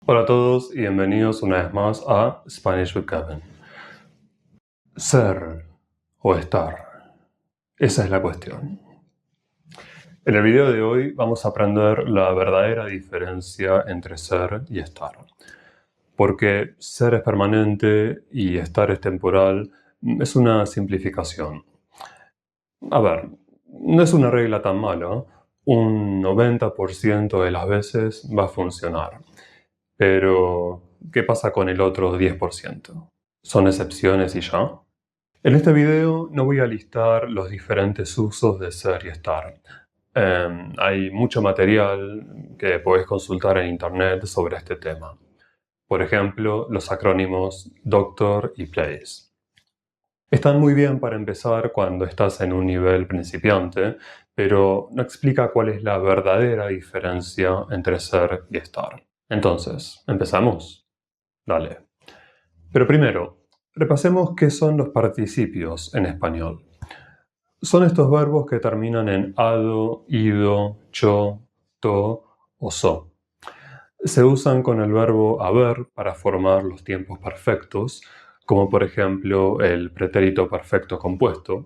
Hola a todos y bienvenidos una vez más a Spanish with Kevin. Ser o estar, esa es la cuestión. En el video de hoy vamos a aprender la verdadera diferencia entre ser y estar. Porque ser es permanente y estar es temporal es una simplificación. A ver, no es una regla tan mala. Un 90% de las veces va a funcionar. Pero, ¿qué pasa con el otro 10%? ¿Son excepciones y ya? En este video no voy a listar los diferentes usos de ser y estar. Hay mucho material que podéis consultar en internet sobre este tema. Por ejemplo, los acrónimos Doctor y Place. Están muy bien para empezar cuando estás en un nivel principiante, pero no explica cuál es la verdadera diferencia entre ser y estar. Entonces, ¿empezamos? Dale. Pero primero, repasemos qué son los participios en español. Son estos verbos que terminan en ado, ido, cho, to o so. Se usan con el verbo haber para formar los tiempos perfectos, como por ejemplo el pretérito perfecto compuesto,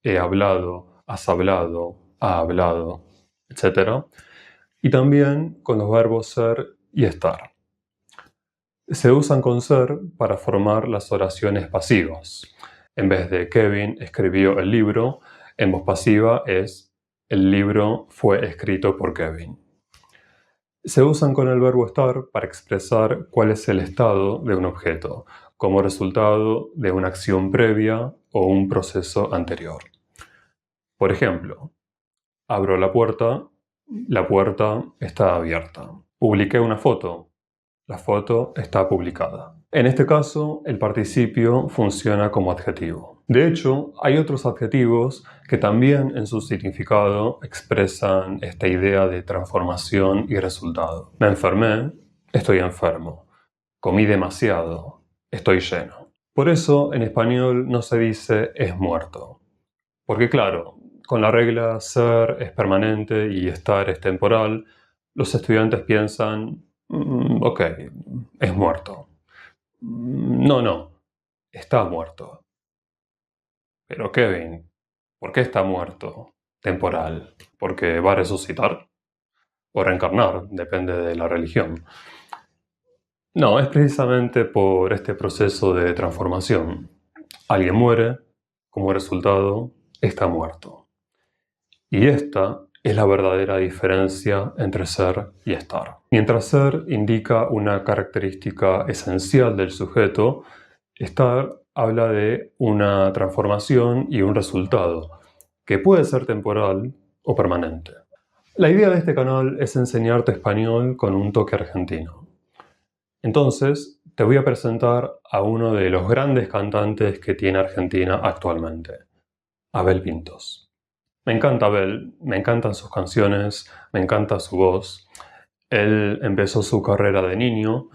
he hablado, has hablado, ha hablado, etc. Y también con los verbos ser y estar. Se usan con ser para formar las oraciones pasivas. En vez de Kevin escribió el libro, en voz pasiva es el libro fue escrito por Kevin. Se usan con el verbo estar para expresar cuál es el estado de un objeto, como resultado de una acción previa o un proceso anterior. Por ejemplo, abro la puerta está abierta. Publiqué una foto, la foto está publicada. En este caso, el participio funciona como adjetivo. De hecho, hay otros adjetivos que también en su significado expresan esta idea de transformación y resultado. Me enfermé, estoy enfermo. Comí demasiado, estoy lleno. Por eso, en español no se dice es muerto. Porque claro, con la regla ser es permanente y estar es temporal, los estudiantes piensan, ok, es muerto. No, está muerto. Pero Kevin, ¿por qué está muerto? Temporal. ¿Porque va a resucitar? O reencarnar, depende de la religión. No, es precisamente por este proceso de transformación. Alguien muere, como resultado, está muerto. Y esta es la verdadera diferencia entre ser y estar. Mientras ser indica una característica esencial del sujeto, estar habla de una transformación y un resultado, que puede ser temporal o permanente. La idea de este canal es enseñarte español con un toque argentino. Entonces, te voy a presentar a uno de los grandes cantantes que tiene Argentina actualmente, Abel Pintos. Me encanta Abel, me encantan sus canciones, me encanta su voz. Él empezó su carrera de niño,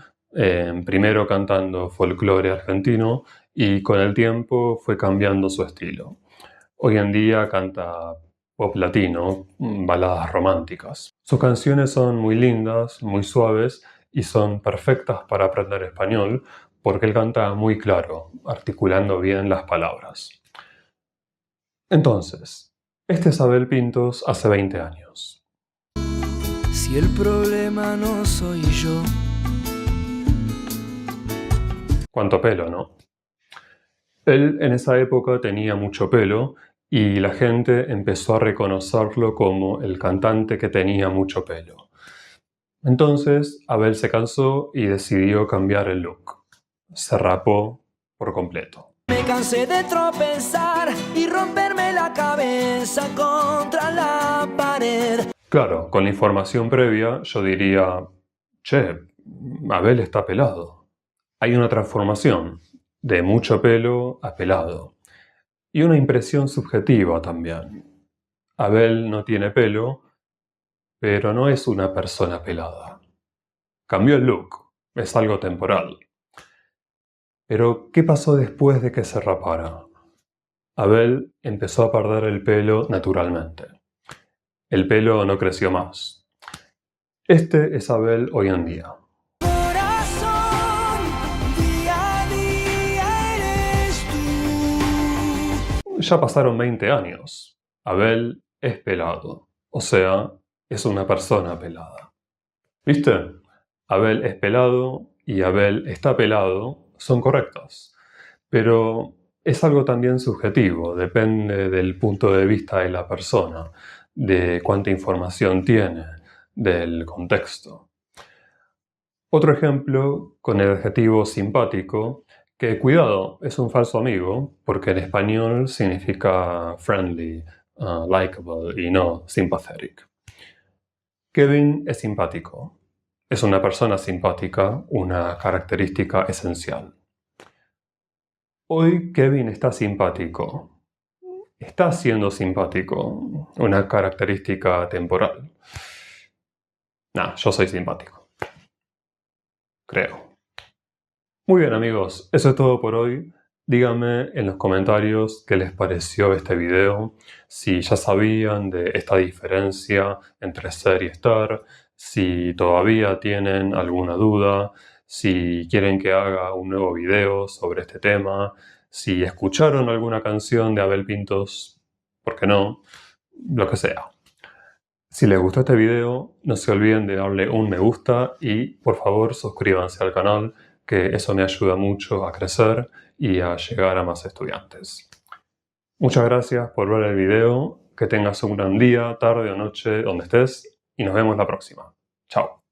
primero cantando folclore argentino y con el tiempo fue cambiando su estilo. Hoy en día canta pop latino, baladas románticas. Sus canciones son muy lindas, muy suaves y son perfectas para aprender español porque él canta muy claro, articulando bien las palabras. Entonces, este es Abel Pintos hace 20 años. Si el problema no soy yo. Cuánto pelo, ¿no? Él en esa época tenía mucho pelo y la gente empezó a reconocerlo como el cantante que tenía mucho pelo. Entonces, Abel se cansó y decidió cambiar el look. Se rapó por completo. Me cansé de tropezar y romperme la cabeza contra la pared. Claro, con la información previa yo diría, che, Abel está pelado. Hay una transformación de mucho pelo a pelado. Y una impresión subjetiva también. Abel no tiene pelo, pero no es una persona pelada. Cambió el look, es algo temporal. Pero, ¿qué pasó después de que se rapara? Abel empezó a perder el pelo naturalmente. El pelo no creció más. Este es Abel hoy en día. ya pasaron 20 años. Abel es pelado, o sea, es una persona pelada. ¿Viste? Abel es pelado y Abel está pelado son correctos. Pero es algo también subjetivo, depende del punto de vista de la persona, de cuánta información tiene, del contexto. Otro ejemplo con el adjetivo simpático, que cuidado, es un falso amigo, porque en español significa friendly, likable y no sympathetic. Kevin es simpático. Es una persona simpática, una característica esencial. Hoy Kevin está simpático. Está siendo simpático, una característica temporal. Yo soy simpático. Creo. Muy bien amigos, eso es todo por hoy. Díganme en los comentarios qué les pareció este video, si ya sabían de esta diferencia entre ser y estar, si todavía tienen alguna duda, si quieren que haga un nuevo video sobre este tema, si escucharon alguna canción de Abel Pintos, ¿por qué no? Lo que sea. Si les gustó este video, no se olviden de darle un me gusta y por favor suscríbanse al canal, que eso me ayuda mucho a crecer y a llegar a más estudiantes. Muchas gracias por ver el video, que tengas un gran día, tarde o noche, donde estés, y nos vemos la próxima. Chao.